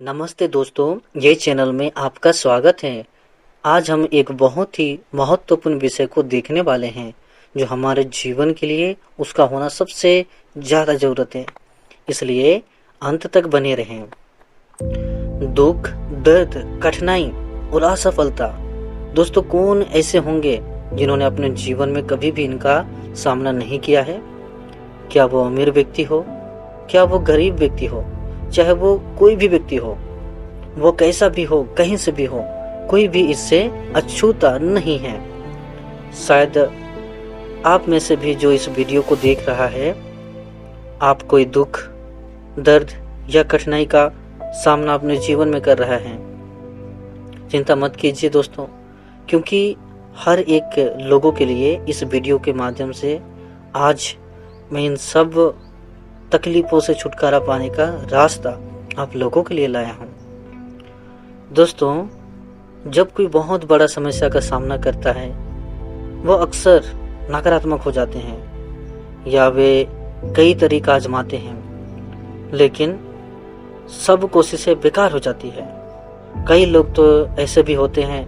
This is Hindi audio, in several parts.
नमस्ते दोस्तों, ये चैनल में आपका स्वागत है। आज हम एक बहुत ही महत्वपूर्ण विषय को देखने वाले हैं जो हमारे जीवन के लिए उसका होना सबसे ज़्यादा ज़रूरत है, इसलिए अंत तक बने रहें। दुख, दर्द, कठिनाई और असफलता। दोस्तों, कौन ऐसे होंगे जिन्होंने अपने जीवन में कभी भी इनका सामना नहीं किया है? क्या वो अमीर व्यक्ति हो, क्या वो गरीब व्यक्ति हो, चाहे वो कोई भी व्यक्ति हो, वो कैसा भी हो, कहीं से भी हो, कोई भी इससे अछूता नहीं है। शायद आप में से भी जो इस वीडियो को देख रहा है, आप कोई दुख, दर्द या कठिनाई का सामना अपने जीवन में कर रहा है। चिंता मत कीजिए दोस्तों, क्योंकि हर एक लोगों के लिए इस वीडियो के माध्यम से आज मैं इन सब तकलीफों से छुटकारा पाने का रास्ता आप लोगों के लिए लाया हूँ। दोस्तों, जब कोई बहुत बड़ा समस्या का सामना करता है, वो अक्सर नकारात्मक हो जाते हैं या वे कई तरीका आजमाते हैं, लेकिन सब कोशिशें बेकार हो जाती है। कई लोग तो ऐसे भी होते हैं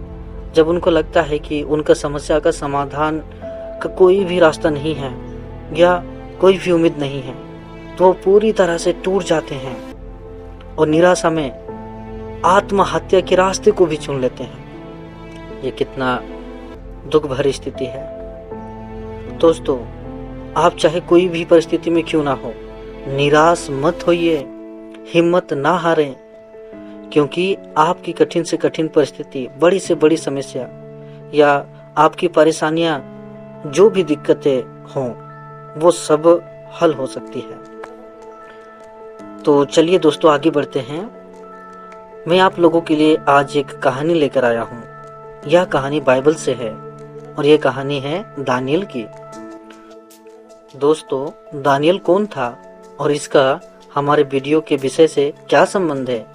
जब उनको लगता है कि उनका समस्या का समाधान का कोई भी रास्ता नहीं है या कोई भी उम्मीद नहीं है, तो वो पूरी तरह से टूट जाते हैं और निराशा में आत्महत्या के रास्ते को भी चुन लेते हैं। ये कितना दुख भरी स्थिति है। दोस्तों, आप चाहे कोई भी परिस्थिति में क्यों ना हो, निराश मत होइए, हिम्मत ना हारें, क्योंकि आपकी कठिन से कठिन परिस्थिति, बड़ी से बड़ी समस्या या आपकी परेशानियां, जो भी दिक्कतें हों, वो सब हल हो सकती है। तो चलिए दोस्तों, आगे बढ़ते हैं। मैं आप लोगों के लिए आज एक कहानी लेकर आया हूँ। यह कहानी बाइबल से है और यह कहानी है दानियल की। दोस्तों, दानियल कौन था और इसका हमारे वीडियो के विषय से क्या संबंध है,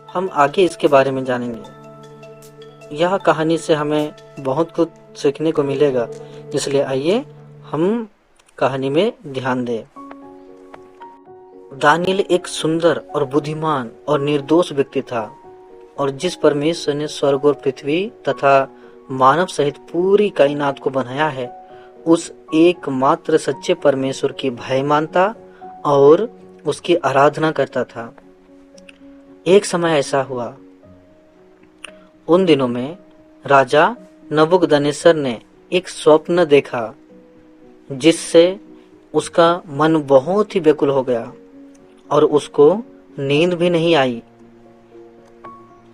हम आगे इसके बारे में जानेंगे। यह कहानी से हमें बहुत कुछ सीखने को मिलेगा, इसलिए आइए हम कहानी में ध्यान दें। दानियल एक सुंदर और बुद्धिमान और निर्दोष व्यक्ति था, और जिस परमेश्वर ने स्वर्ग और पृथ्वी तथा मानव सहित पूरी कायनात को बनाया है, उस एकमात्र सच्चे परमेश्वर की भय मानता और उसकी आराधना करता था। एक समय ऐसा हुआ, उन दिनों में राजा नबूकदनेस्सर ने एक स्वप्न देखा जिससे उसका मन बहुत ही व्याकुल हो गया और उसको नींद भी नहीं आई।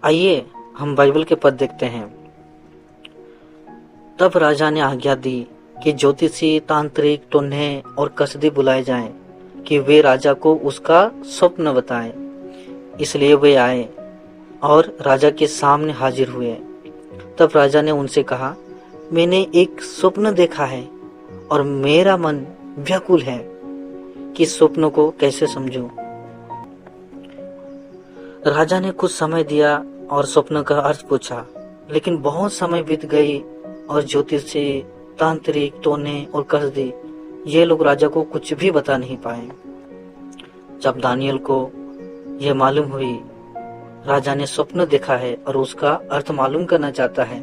आइए हम बाइबल के पद देखते हैं। तब राजा ने आज्ञा दी कि ज्योतिषी, तांत्रिक, टोन्हे और कसदी बुलाए जाएं कि वे राजा को उसका स्वप्न बताएं। इसलिए वे आए और राजा के सामने हाजिर हुए। तब राजा ने उनसे कहा, मैंने एक स्वप्न देखा है और मेरा मन व्याकुल है कि स्वप्न को कैसे समझूं। राजा ने कुछ समय दिया और स्वप्न का अर्थ पूछा, लेकिन बहुत समय बीत गई और ज्योतिषी, तांत्रिक, टोने और कसदी, ये लोग राजा को कुछ भी बता नहीं पाए। जब दानियल को यह मालूम हुई राजा ने स्वप्न देखा है और उसका अर्थ मालूम करना चाहता है,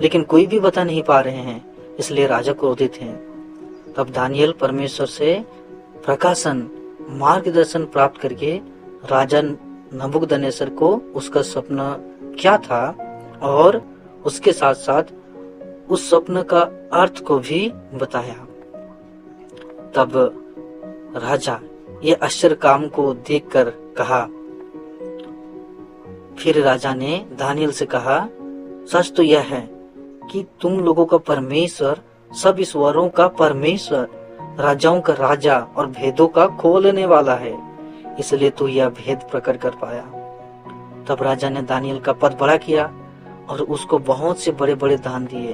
लेकिन कोई भी बता नहीं पा रहे हैं, इसलिए राजा क्रोधित हैं। तब दानियल परमेश्वर से प्रकाशन, मार्गदर्शन प्राप्त करके राजा नबूकदनेस्सर को उसका स्वप्न क्या था और उसके साथ साथ उस स्वप्न का अर्थ को भी बताया। तब राजा ये आश्चर्य काम को देखकर कहा। फिर राजा ने दानियल से कहा, सच तो यह है कि तुम लोगों का परमेश्वर, सब ईश्वरों का परमेश्वर, राजाओं का राजा और भेदों का खोलने वाला है, इसलिए तू यह भेद प्रकट कर पाया। तब राजा ने दानियल का पद बड़ा किया और उसको बहुत से बड़े बड़े दान दिए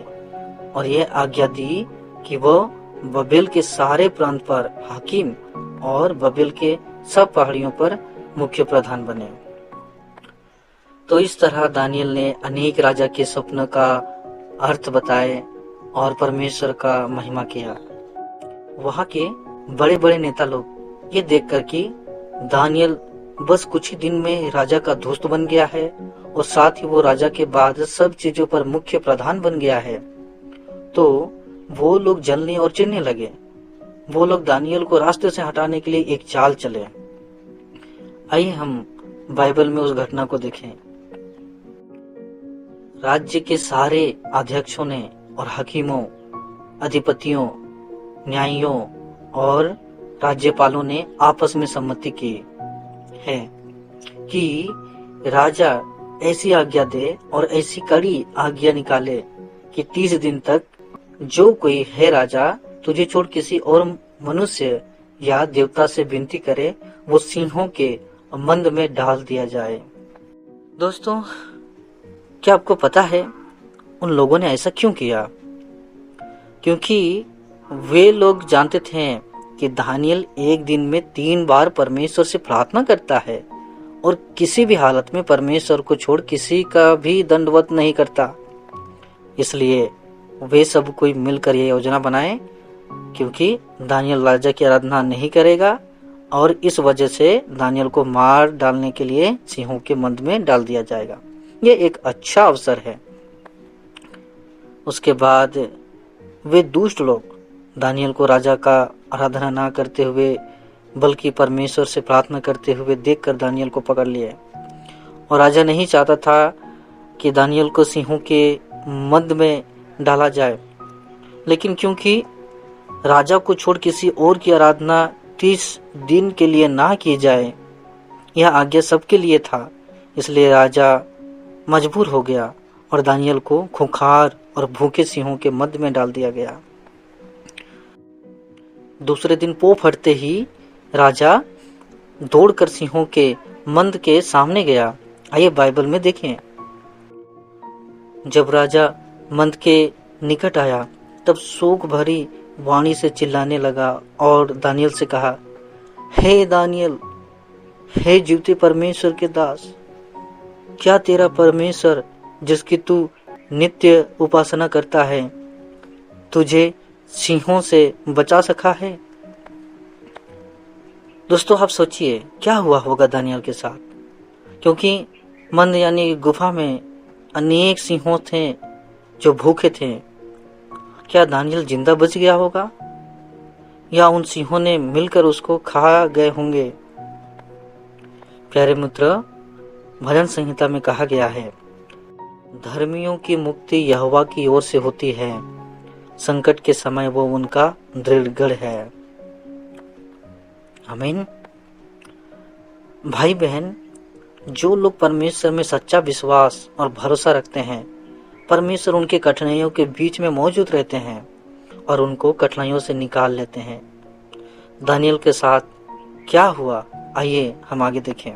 और यह आज्ञा दी कि वह बबेल के सारे प्रांत पर हाकिम और बबेल के सब पहाड़ियों पर मुख्य प्रधान बने। तो इस तरह दानियल ने अनेक राजा के स्वप्न का अर्थ बताए और परमेश्वर का महिमा किया। वहाँ के बड़े बड़े नेता लोग ये देखकर कि दानियल बस कुछ ही दिन में राजा का दोस्त बन गया है और साथ ही वो राजा के बाद सब चीजों पर मुख्य प्रधान बन गया है, तो वो लोग जलने और चिढ़ने लगे। वो लोग दानियल को रास्ते से हटाने के लिए एक चाल चले। आइए हम बाइबल में उस घटना को देखें। राज्य के सारे अध्यक्षों ने और हकीमों, अधिपतियों, न्यायियों और राज्यपालों ने आपस में सम्मति की है कि राजा ऐसी आज्ञा दे और ऐसी कड़ी आज्ञा निकाले कि 30 दिन तक जो कोई है राजा तुझे छोड़ किसी और मनुष्य या देवता से विनती करे, वो सिंहों के मंद में डाल दिया जाए। दोस्तों, क्या आपको पता है उन लोगों ने ऐसा क्यों किया? क्योंकि वे लोग जानते थे कि दानियल एक दिन में 3 बार परमेश्वर से प्रार्थना करता है और किसी भी हालत में परमेश्वर को छोड़ किसी का भी दंडवत नहीं करता। इसलिए वे सब कोई मिलकर यह योजना बनाए, क्योंकि दानियल राजा की आराधना नहीं करेगा और इस वजह से दानियल को मार डालने के लिए सिंहों के मंद में डाल दिया जाएगा। यह एक अच्छा अवसर है। उसके बाद वे दुष्ट लोग दानियल को राजा का आराधना ना करते हुए बल्कि परमेश्वर से प्रार्थना करते हुए देखकर दानियल को पकड़ लिए। और राजा नहीं चाहता था कि दानियल को सिंहों के मंद में डाला जाए, लेकिन क्योंकि राजा को छोड़ किसी और की आराधना 30 दिन के लिए ना की जाए, यह आज्ञा सबके लिए था, इसलिए राजा मजबूर हो गया और दानियल को खूंखार और भूखे सिंहों के मध्य में डाल दिया गया। दूसरे दिन पो फटते ही राजा दौड़कर सिंहों के मंद के सामने गया। आइए बाइबल में देखें। जब राजा मंद के निकट आया तब शोक भरी वाणी से चिल्लाने लगा और दानियल से कहा, हे दानियल, हे जीवते परमेश्वर के दास, क्या तेरा परमेश्वर जिसकी तू नित्य उपासना करता है तुझे सिंहों से बचा सका है? दोस्तों, आप सोचिए क्या हुआ होगा दानियल के साथ, क्योंकि मंद यानी गुफा में अनेक सिंहों थे जो भूखे थे। क्या दानियल जिंदा बच गया होगा या उन सिंहों ने मिलकर उसको खा गए होंगे? प्यारे मित्र, भजन संहिता में कहा गया है, धर्मियों की मुक्ति यहोवा की ओर से होती है, संकट के समय वो उनका दृढ़ गढ़ है। आमीन। भाई बहन, जो लोग परमेश्वर में सच्चा विश्वास और भरोसा रखते हैं, परमेश्वर उनके कठिनाइयों के बीच में मौजूद रहते हैं और उनको कठिनाइयों से निकाल लेते हैं। दानियल के साथ क्या हुआ, आइए हम आगे देखें।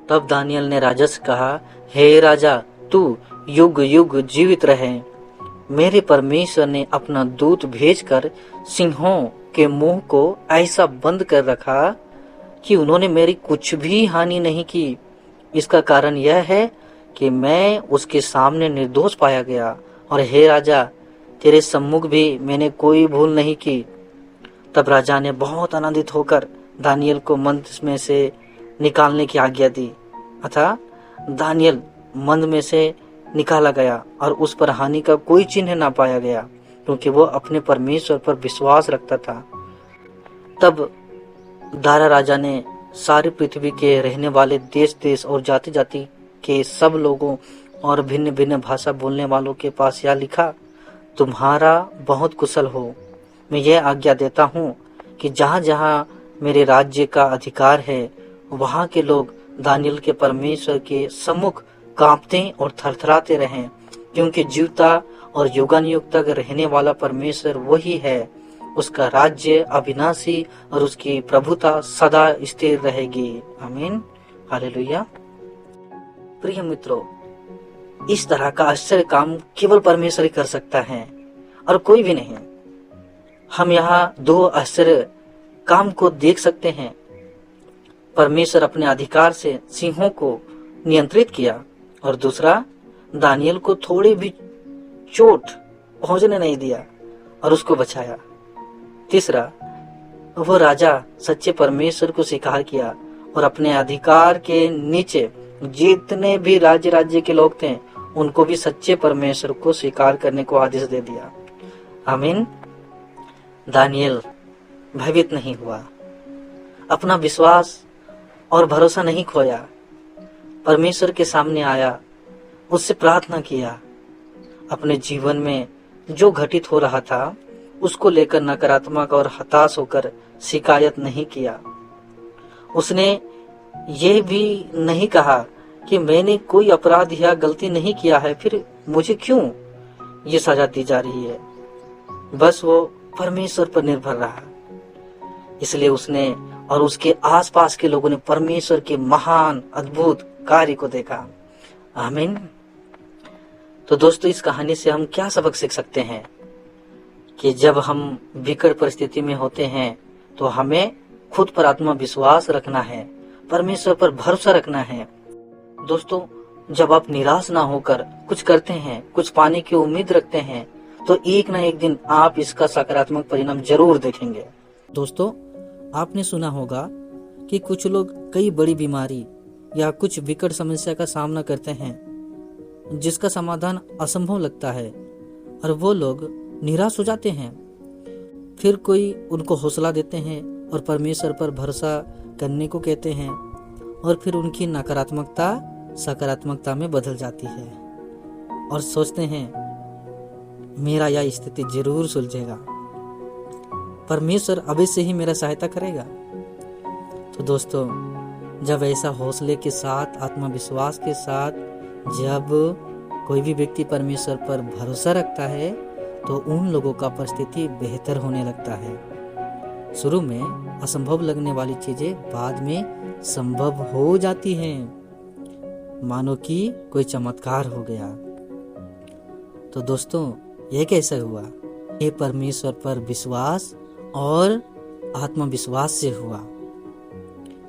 तब दानियल ने राजा से कहा, हे राजा, तू युग युग जीवित रहे। मेरे परमेश्वर ने अपना दूत भेजकर सिंहों के मुंह को ऐसा बंद कर रखा कि उन्होंने मेरी कुछ भी हानि नहीं की। इसका कारण यह है कि मैं उसके सामने निर्दोष पाया गया, और हे राजा, तेरे सम्मुख भी मैंने कोई भूल नहीं की। तब राजा ने बहुत आनंदित होकर दानियल को मंद में से निकालने की आज्ञा दी। अतः दानियल मंद में से निकाला गया और उस पर हानि का कोई चिन्ह ना पाया गया, क्योंकि वो अपने परमेश्वर पर विश्वास रखता था। तब दारा राजा ने सारी पृथ्वी के रहने वाले देश देश और जाति जाति के सब लोगों और भिन्न भिन्न भाषा बोलने वालों के पास यह लिखा, तुम्हारा बहुत कुशल हो। मैं यह आज्ञा देता हूँ कि जहाँ जहाँ मेरे राज्य का अधिकार है, वहाँ के लोग दानियल के परमेश्वर के सम्मुख कांपते और थरथराते रहें, क्योंकि जीवता और युगानुयुग तक रहने वाला परमेश्वर वही है। उसका राज्य अविनाशी और उसकी प्रभुता सदा स्थिर रहेगी। आमीन, हालेलुया। प्रिय मित्रों, इस तरह का आश्चर्य काम केवल परमेश्वर ही कर सकता है और कोई भी नहीं। हम यहाँ 2 आश्चर्य काम को देख सकते हैं। परमेश्वर अपने अधिकार से सिंहों को नियंत्रित किया, और दूसरा, दानियल को थोड़े भी चोट पहुंचने नहीं दिया और उसको बचाया। तीसरा, वो राजा सच्चे परमेश्वर को स्वीकार किया और अपने अधिकार के नीचे जितने भी राज्य के लोग थे उनको भी सच्चे परमेश्वर को स्वीकार करने को आदेश दे दिया। आमीन। दानियल भयभीत नहीं हुआ, अपना विश्वास और भरोसा नहीं खोया, परमेश्वर के सामने आया, उससे प्रार्थना किया। अपने जीवन में जो घटित हो रहा था उसको लेकर नकारात्मक और हताश होकर शिकायत नहीं किया। उसने ये भी नहीं कहा कि मैंने कोई अपराध या गलती नहीं किया है, फिर मुझे क्यों ये सजा दी जा रही है। बस वो परमेश्वर पर निर्भर रहा। इसलिए उसने और उसके आसपास के लोगों ने परमेश्वर के महान अद्भुत कार्य को देखा। आमीन। तो दोस्तों, इस कहानी से हम क्या सबक सीख सकते हैं कि जब हम विकट परिस्थिति में होते हैं तो हमें खुद पर आत्मविश्वास रखना है, परमेश्वर पर भरोसा रखना है। दोस्तों, जब आप निराश ना होकर कुछ करते हैं, कुछ पाने की उम्मीद रखते हैं, तो एक ना एक दिन आप इसका सकारात्मक परिणाम जरूर देखेंगे। दोस्तों, आपने सुना होगा कि कुछ लोग कई बड़ी बीमारी या कुछ विकट समस्या का सामना करते हैं जिसका समाधान असंभव लगता है और वो लोग निराश हो जाते हैं। फिर कोई उनको हौसला देते हैं और परमेश्वर पर भरोसा करने को कहते हैं और फिर उनकी नकारात्मकता सकारात्मकता में बदल जाती है और सोचते हैं मेरा यह स्थिति जरूर सुलझेगा, परमेश्वर अभी से ही मेरा सहायता करेगा। तो दोस्तों, जब ऐसा हौसले के साथ, आत्मविश्वास के साथ जब कोई भी व्यक्ति परमेश्वर पर भरोसा रखता है तो उन लोगों का परिस्थिति बेहतर होने लगता है। शुरू में असंभव लगने वाली चीजें बाद में संभव हो जाती हैं, मानो कि कोई चमत्कार हो गया। तो दोस्तों, यह कैसे हुआ? ये परमेश्वर पर विश्वास और आत्मविश्वास से हुआ।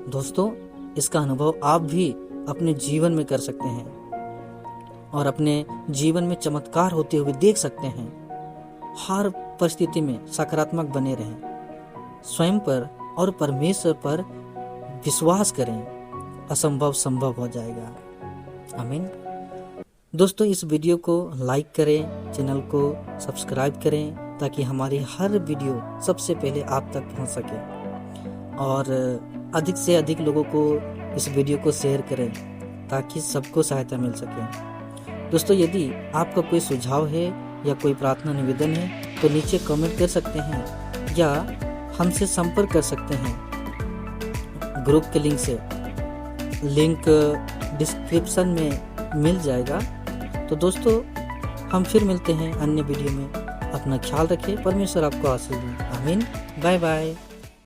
दोस्तों, इसका अनुभव आप भी अपने जीवन में कर सकते हैं और अपने जीवन में चमत्कार होते हुए देख सकते हैं। हर परिस्थिति में सकारात्मक बने रहें, स्वयं पर और परमेश्वर पर विश्वास करें, असंभव संभव हो जाएगा। आमीन। दोस्तों, इस वीडियो को लाइक करें, चैनल को सब्सक्राइब करें ताकि हमारी हर वीडियो सबसे पहले आप तक पहुंच सके और अधिक से अधिक लोगों को इस वीडियो को शेयर करें ताकि सबको सहायता मिल सके। दोस्तों, यदि आपका कोई सुझाव है या कोई प्रार्थना निवेदन है तो नीचे कमेंट कर सकते हैं या हमसे संपर्क कर सकते हैं ग्रुप के लिंक से। लिंक डिस्क्रिप्शन में मिल जाएगा। तो दोस्तों, हम फिर मिलते हैं अन्य वीडियो में। अपना ख्याल रखें, परमेश्वर आपको आशीष दे। आमीन। Bye bye.